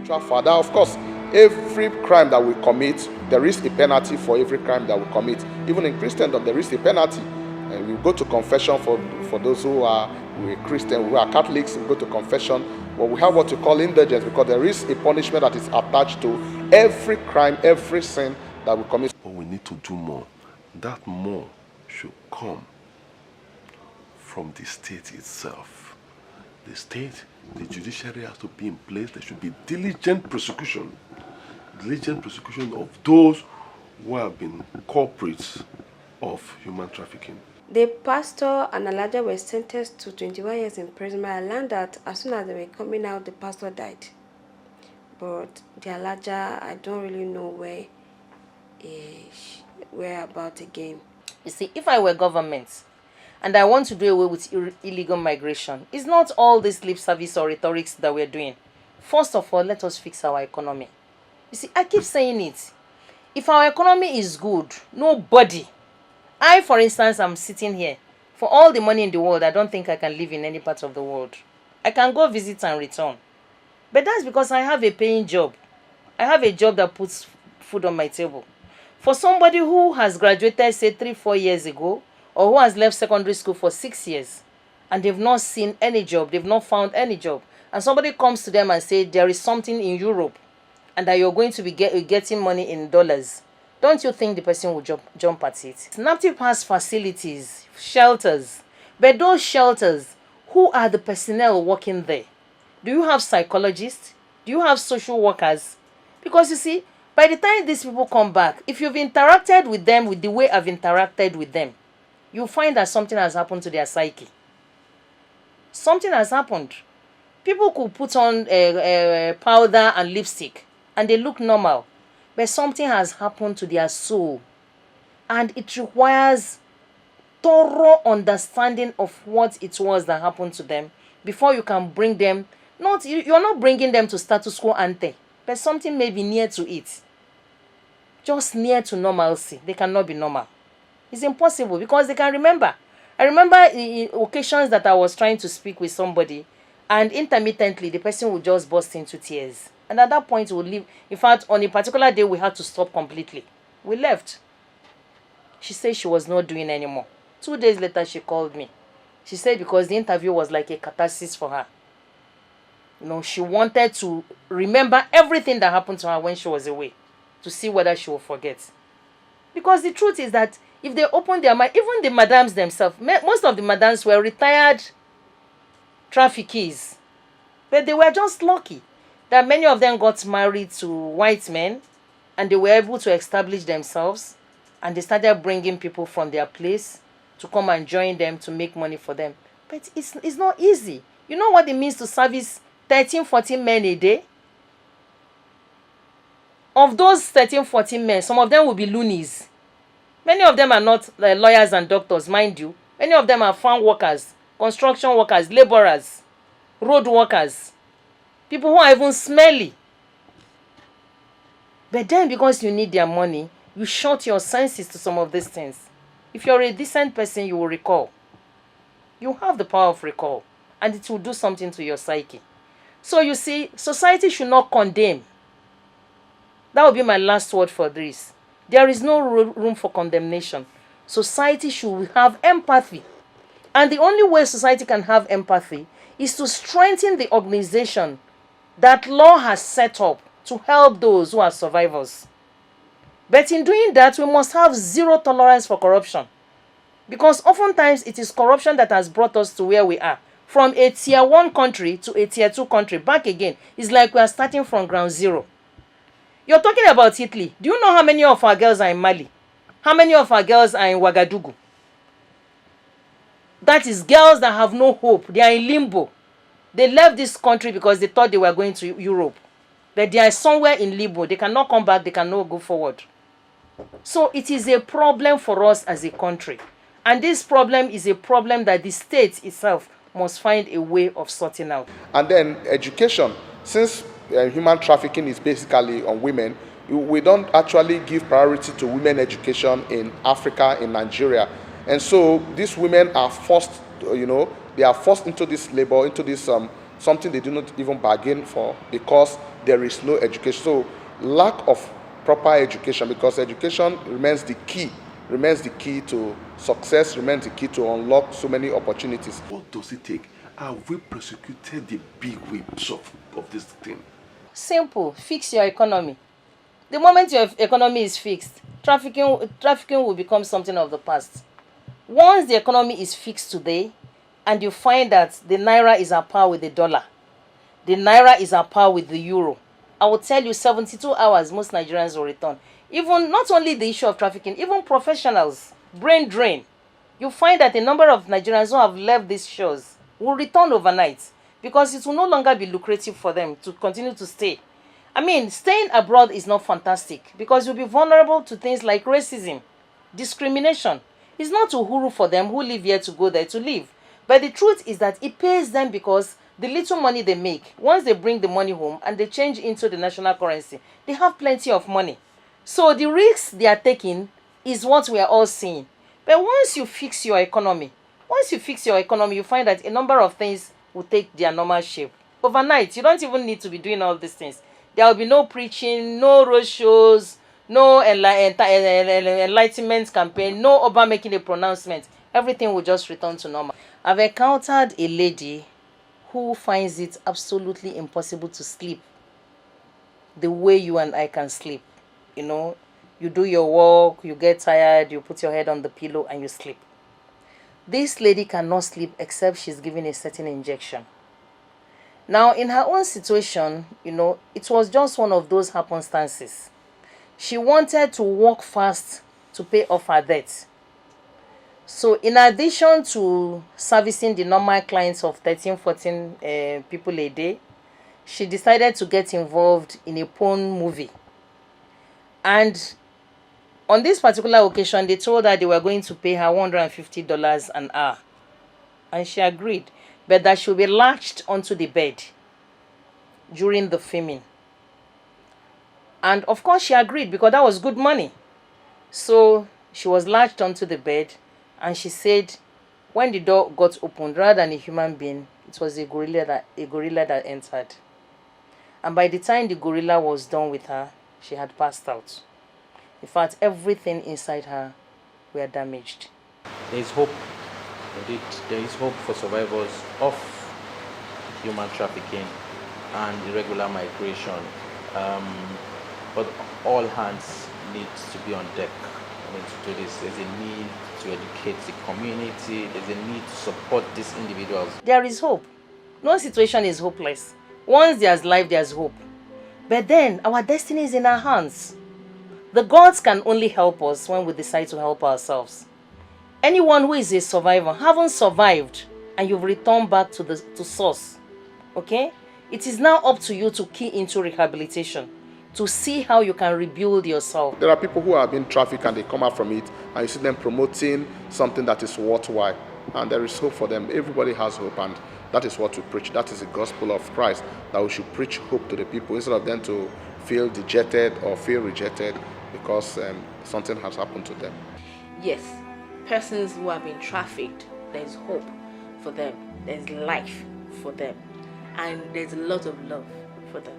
spiritual father. Of course, every crime that we commit, there is a penalty for every crime that we commit. Even in Christendom, there is a penalty. And we go to confession for those who are Christian, who are Catholics, we go to confession. But we have what we call indulgence, because there is a punishment that is attached to every crime, every sin that we commit. But we need to do more. That more should come from the state itself. The state, the judiciary has to be in place. There should be diligent prosecution of those who have been culprits of human trafficking. The pastor and Elijah were sentenced to 21 years imprisonment. I learned that as soon as they were coming out, the pastor died. But the Elijah, I don't really know where about again. You see, if I were government and I want to do away with illegal migration, it's not all this lip service or rhetorics that we're doing. First of all, let us fix our economy. You see, I keep saying it. If our economy is good, nobody. I, for instance, am sitting here. For all the money in the world, I don't think I can live in any part of the world. I can go visit and return. But that's because I have a paying job. I have a job that puts food on my table. For somebody who has graduated, say, 3-4 years ago, or who has left secondary school for 6 years, and they've not seen any job, they've not found any job, and somebody comes to them and says, there is something in Europe, and that you're going to be getting money in dollars, don't you think the person will jump at it? NAPTIP has facilities, shelters, but those shelters, who are the personnel working there? Do you have psychologists? Do you have social workers? Because you see, by the time these people come back, if you've interacted with them with the way I've interacted with them, you'll find that something has happened to their psyche. Something has happened. People could put on powder and lipstick and they look normal. But something has happened to their soul. And it requires thorough understanding of what it was that happened to them before you can bring them. You're not bringing them to status quo ante, but something may be near to it. Just near to normalcy. They cannot be normal. It's impossible because they can remember. I remember in occasions that I was trying to speak with somebody and intermittently the person would just burst into tears. And at that point, we would leave. In fact, on a particular day, we had to stop completely. We left. She said she was not doing anymore. 2 days later, she called me. She said because the interview was like a catharsis for her. You know, she wanted to remember everything that happened to her when she was away, to see whether she will forget. Because the truth is that if they open their mind, even the madams themselves, most of the madams were retired traffickees. But they were just lucky that many of them got married to white men and they were able to establish themselves and they started bringing people from their place to come and join them to make money for them. But it's not easy. You know what it means to service 13, 14 men a day? Of those 13, 14 men, some of them will be loonies. Many of them are not lawyers and doctors, mind you. Many of them are farm workers, construction workers, laborers, road workers. People who are even smelly. But then because you need their money, you shut your senses to some of these things. If you're a decent person, you will recall. You have the power of recall. And it will do something to your psyche. So you see, society should not condemn. That will be my last word for this. There is no room for condemnation. Society should have empathy. And the only way society can have empathy is to strengthen the organization that law has set up to help those who are survivors. But in doing that, we must have zero tolerance for corruption. Because oftentimes it is corruption that has brought us to where we are. From a tier 1 country to a tier 2 country, back again. It's like we are starting from ground zero. You're talking about Italy. Do you know how many of our girls are in Mali? How many of our girls are in Ouagadougou? That is girls that have no hope. They are in limbo. They left this country because they thought they were going to Europe. But they are somewhere in limbo. They cannot come back. They cannot go forward. So it is a problem for us as a country. And this problem is a problem that the state itself must find a way of sorting out. And then education. Since human trafficking is basically on women, we don't actually give priority to women education in Africa, in Nigeria. And so these women are forced, they are forced into this labor, into this something they do not even bargain for, because there is no education. So lack of proper education, because education remains the key to success, remains the key to unlock so many opportunities. What does it take? Have we prosecuted the big whips of this thing? Simple. Fix your economy. The moment your economy is fixed, trafficking will become something of the past. Once the economy is fixed today, and you find that the naira is at par with the dollar, the naira is at par with the euro, I will tell you 72 hours most Nigerians will return. Even not only the issue of trafficking, even professionals, brain drain. You find that a number of Nigerians who have left these shores will return overnight because it will no longer be lucrative for them to continue to stay. I mean, staying abroad is not fantastic because you'll be vulnerable to things like racism, discrimination. It's not uhuru for them who live here to go there to live. But the truth is that it pays them because the little money they make, once they bring the money home and they change into the national currency, they have plenty of money. So the risks they are taking is what we are all seeing. But once you fix your economy, you find that a number of things will take their normal shape. Overnight, you don't even need to be doing all these things. There will be no preaching, no road shows, no enlightenment campaign, no Oba making a pronouncement. Everything will just return to normal. I've encountered a lady who finds it absolutely impossible to sleep the way you and I can sleep. You know, you do your work, you get tired, you put your head on the pillow and you sleep. This lady cannot sleep except she's given a certain injection. Now, in her own situation, you know, it was just one of those happenstances. She wanted to work fast to pay off her debt. So, in addition to servicing the normal clients of 13, 14 people a day, she decided to get involved in a porn movie. And on this particular occasion, they told her they were going to pay her $150 an hour. And she agreed, but that she would be latched onto the bed during the filming. And of course, she agreed because that was good money. So she was latched onto the bed, and she said when the door got opened, rather than a human being, it was a gorilla that entered. And by the time the gorilla was done with her, she had passed out. In fact, everything inside her were damaged. There is hope. Indeed, there is hope for survivors of human trafficking and irregular migration. But all hands need to be on deck. To do this, there's a need to educate the community. There's a need to support these individuals. There is hope. No situation is hopeless. Once there's life, there's hope. But then our destiny is in our hands. The gods can only help us when we decide to help ourselves. Anyone who is a survivor, haven't survived, and you've returned back to source, okay? It is now up to you to key into rehabilitation, to see how you can rebuild yourself. There are people who have been trafficked and they come out from it, and you see them promoting something that is worthwhile, and there is hope for them. Everybody has hope, and that is what we preach. That is the gospel of Christ, that we should preach hope to the people instead of them to feel dejected or feel rejected because something has happened to them. Yes, persons who have been trafficked, there's hope for them, there's life for them, and there's a lot of love for them.